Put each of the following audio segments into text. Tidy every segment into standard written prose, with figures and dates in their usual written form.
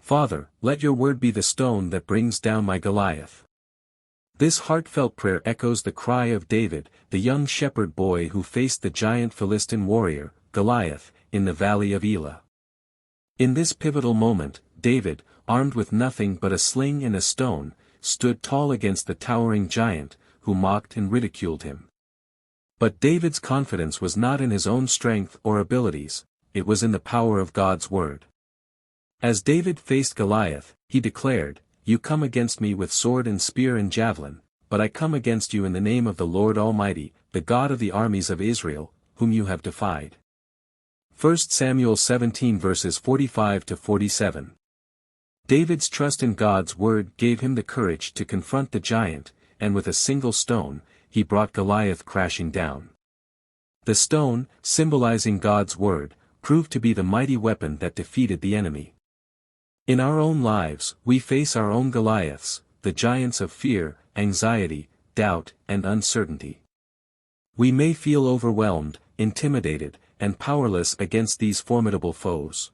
Father, let your word be the stone that brings down my Goliath. This heartfelt prayer echoes the cry of David, the young shepherd boy who faced the giant Philistine warrior, Goliath, in the valley of Elah. In this pivotal moment, David, armed with nothing but a sling and a stone, stood tall against the towering giant, who mocked and ridiculed him. But David's confidence was not in his own strength or abilities, it was in the power of God's word. As David faced Goliath, he declared, "You come against me with sword and spear and javelin, but I come against you in the name of the Lord Almighty, the God of the armies of Israel, whom you have defied." 1 Samuel 17 verses 45 to 47. David's trust in God's word gave him the courage to confront the giant, and with a single stone, he brought Goliath crashing down. The stone, symbolizing God's word, proved to be the mighty weapon that defeated the enemy. In our own lives, we face our own Goliaths, the giants of fear, anxiety, doubt, and uncertainty. We may feel overwhelmed, intimidated, and powerless against these formidable foes.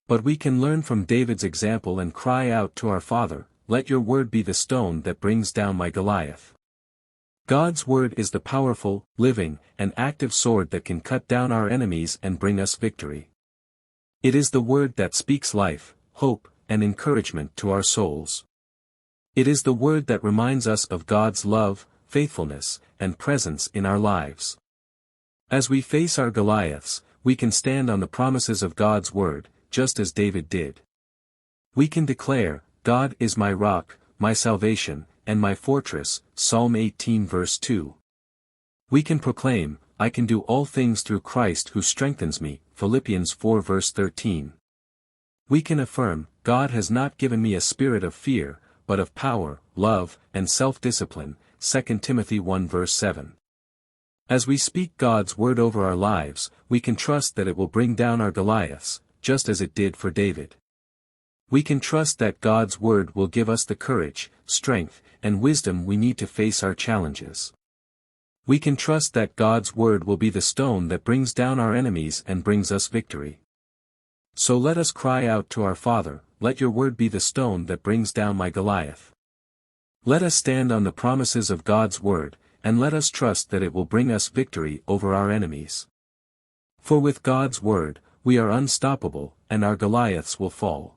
But we can learn from David's example and cry out to our Father, "Let your word be the stone that brings down my Goliath." God's word is the powerful, living, and active sword that can cut down our enemies and bring us victory. It is the word that speaks life, hope, and encouragement to our souls. It is the word that reminds us of God's love, faithfulness, and presence in our lives. As we face our Goliaths, we can stand on the promises of God's word, just as David did. We can declare, "God is my rock, my salvation, and my fortress," Psalm 18 verse 2. We can proclaim, "I can do all things through Christ who strengthens me," Philippians 4 verse 13. We can affirm, "God has not given me a spirit of fear, but of power, love, and self-discipline," 2 Timothy 1 verse 7. As we speak God's word over our lives, we can trust that it will bring down our Goliaths, just as it did for David. We can trust that God's word will give us the courage, strength, and wisdom we need to face our challenges. We can trust that God's word will be the stone that brings down our enemies and brings us victory. So let us cry out to our Father, "Let your word be the stone that brings down my Goliath." Let us stand on the promises of God's word, and let us trust that it will bring us victory over our enemies. For with God's word, we are unstoppable, and our Goliaths will fall.